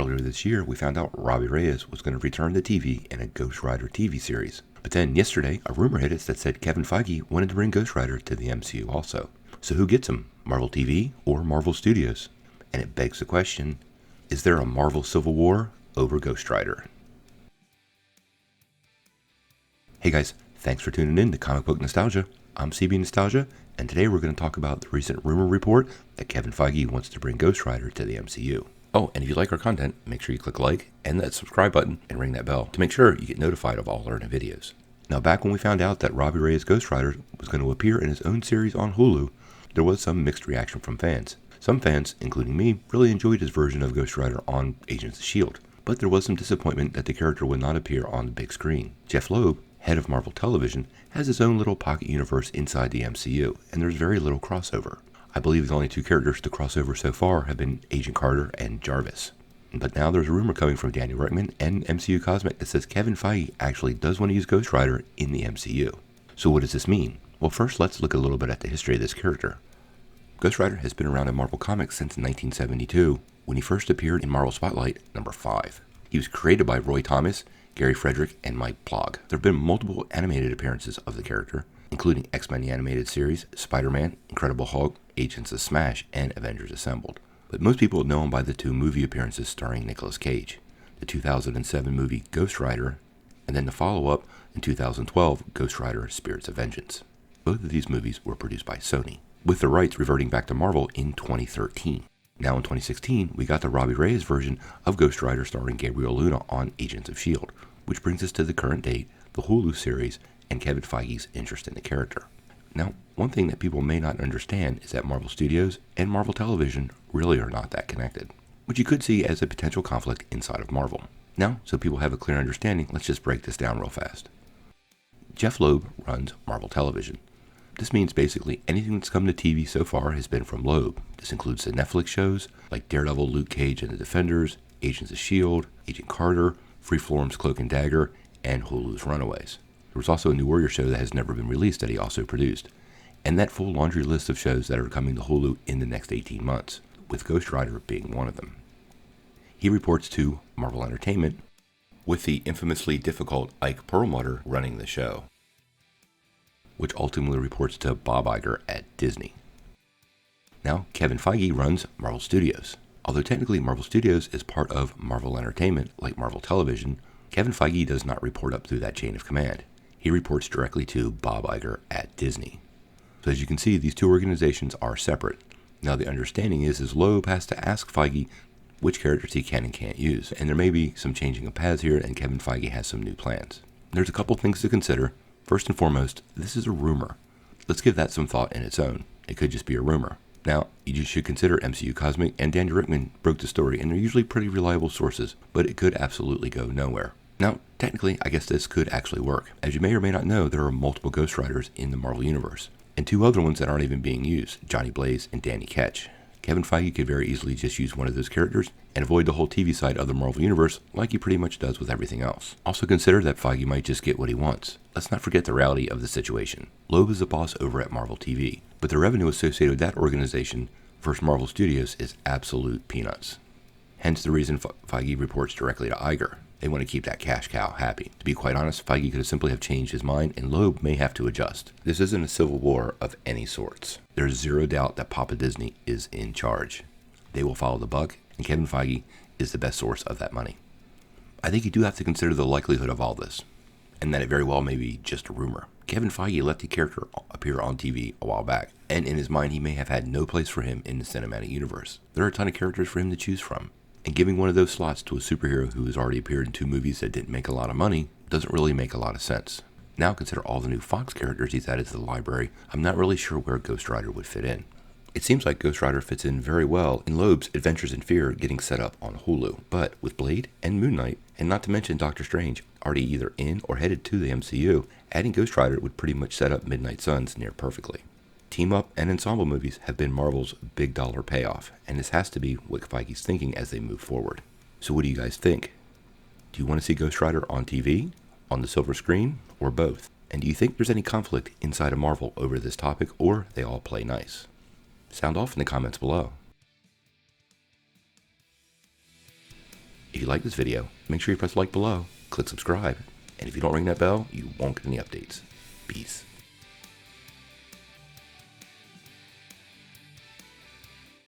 Earlier this year, we found out Robbie Reyes was going to return to TV in a Ghost Rider TV series. But then yesterday, a rumor hit us that said Kevin Feige wanted to bring Ghost Rider to the MCU also. So who gets him? Marvel TV or Marvel Studios? And it begs the question, is there a Marvel Civil War over Ghost Rider? Hey guys, thanks for tuning in to Comic Book Nostalgia. I'm CB Nostalgia, and today we're going to talk about the recent rumor report that Kevin Feige wants to bring Ghost Rider to the MCU. Oh, and if you like our content, make sure you click like and that subscribe button and ring that bell to make sure you get notified of all our new videos. Now, back when we found out that Robbie Reyes' Ghost Rider was going to appear in his own series on Hulu, there was some mixed reaction from fans. Some fans, including me, really enjoyed his version of Ghost Rider on Agents of S.H.I.E.L.D., but there was some disappointment that the character would not appear on the big screen. Jeff Loeb, head of Marvel Television, has his own little pocket universe inside the MCU, and there's very little crossover. I believe the only two characters to cross over so far have been Agent Carter and Jarvis. But now there's a rumor coming from Daniel Richtman and MCU Cosmic that says Kevin Feige actually does want to use Ghost Rider in the MCU. So what does this mean? Well, first let's look a little bit at the history of this character. Ghost Rider has been around in Marvel Comics since 1972, when he first appeared in Marvel Spotlight number 5. He was created by Roy Thomas, Gary Frederick, and Mike Plog. There have been multiple animated appearances of the character, including X-Men the Animated Series, Spider-Man, Incredible Hulk, Agents of Smash, and Avengers Assembled. But most people know him by the two movie appearances starring Nicolas Cage, the 2007 movie Ghost Rider, and then the follow-up in 2012, Ghost Rider: Spirit of Vengence. Both of these movies were produced by Sony, with the rights reverting back to Marvel in 2013. Now in 2016, we got the Robbie Reyes version of Ghost Rider starring Gabriel Luna on Agents of S.H.I.E.L.D., which brings us to the current date, the Hulu series, and Kevin Feige's interest in the character. Now, one thing that people may not understand is that Marvel Studios and Marvel Television really are not that connected, which you could see as a potential conflict inside of Marvel. Now, so people have a clear understanding, let's just break this down real fast. Jeff Loeb runs Marvel Television. This means basically anything that's come to TV so far has been from Loeb. This includes the Netflix shows like Daredevil, Luke Cage and the Defenders, Agents of S.H.I.E.L.D., Agent Carter, Freeform's Cloak and Dagger, and Hulu's Runaways. There was also a New Warrior show that has never been released that he also produced, and that full laundry list of shows that are coming to Hulu in the next 18 months, with Ghost Rider being one of them. He reports to Marvel Entertainment, with the infamously difficult Ike Perlmutter running the show, which ultimately reports to Bob Iger at Disney. Now, Kevin Feige runs Marvel Studios. Although technically Marvel Studios is part of Marvel Entertainment, like Marvel Television, Kevin Feige does not report up through that chain of command. He reports directly to Bob Iger at Disney. So as you can see, these two organizations are separate. Now the understanding is Loeb has to ask Feige which characters he can and can't use, and there may be some changing of paths here, and Kevin Feige has some new plans. There's a couple things to consider. First and foremost, this is a rumor. Let's give that some thought in its own. It could just be a rumor. Now, you should consider MCU Cosmic and Daniel Richtman broke the story, and they're usually pretty reliable sources, but it could absolutely go nowhere. Now, technically, I guess this could actually work. As you may or may not know, there are multiple Ghost Riders in the Marvel Universe, and two other ones that aren't even being used, Johnny Blaze and Danny Ketch. Kevin Feige could very easily just use one of those characters and avoid the whole TV side of the Marvel Universe like he pretty much does with everything else. Also consider that Feige might just get what he wants. Let's not forget the reality of the situation. Loeb is the boss over at Marvel TV, but the revenue associated with that organization versus Marvel Studios is absolute peanuts. Hence the reason Feige reports directly to Iger. They want to keep that cash cow happy. To be quite honest, Feige could have simply have changed his mind, and Loeb may have to adjust. This isn't a civil war of any sorts. There's zero doubt that Papa Disney is in charge. They will follow the buck, and Kevin Feige is the best source of that money. I think you do have to consider the likelihood of all this, and that it very well may be just a rumor. Kevin Feige let the character appear on TV a while back, and in his mind he may have had no place for him in the cinematic universe. There are a ton of characters for him to choose from, and giving one of those slots to a superhero who has already appeared in two movies that didn't make a lot of money doesn't really make a lot of sense. Now consider all the new Fox characters he's added to the library. I'm not really sure where Ghost Rider would fit in. It seems like Ghost Rider fits in very well in Loeb's Adventures in Fear getting set up on Hulu, but with Blade and Moon Knight, and not to mention Doctor Strange, already either in or headed to the MCU, adding Ghost Rider would pretty much set up Midnight Suns near perfectly. Team-up and ensemble movies have been Marvel's big dollar payoff, and this has to be what Feige's thinking as they move forward. So what do you guys think? Do you want to see Ghost Rider on TV, on the silver screen, or both? And do you think there's any conflict inside of Marvel over this topic, or they all play nice? Sound off in the comments below. If you like this video, make sure you press like below, click subscribe, and if you don't ring that bell, you won't get any updates. Peace.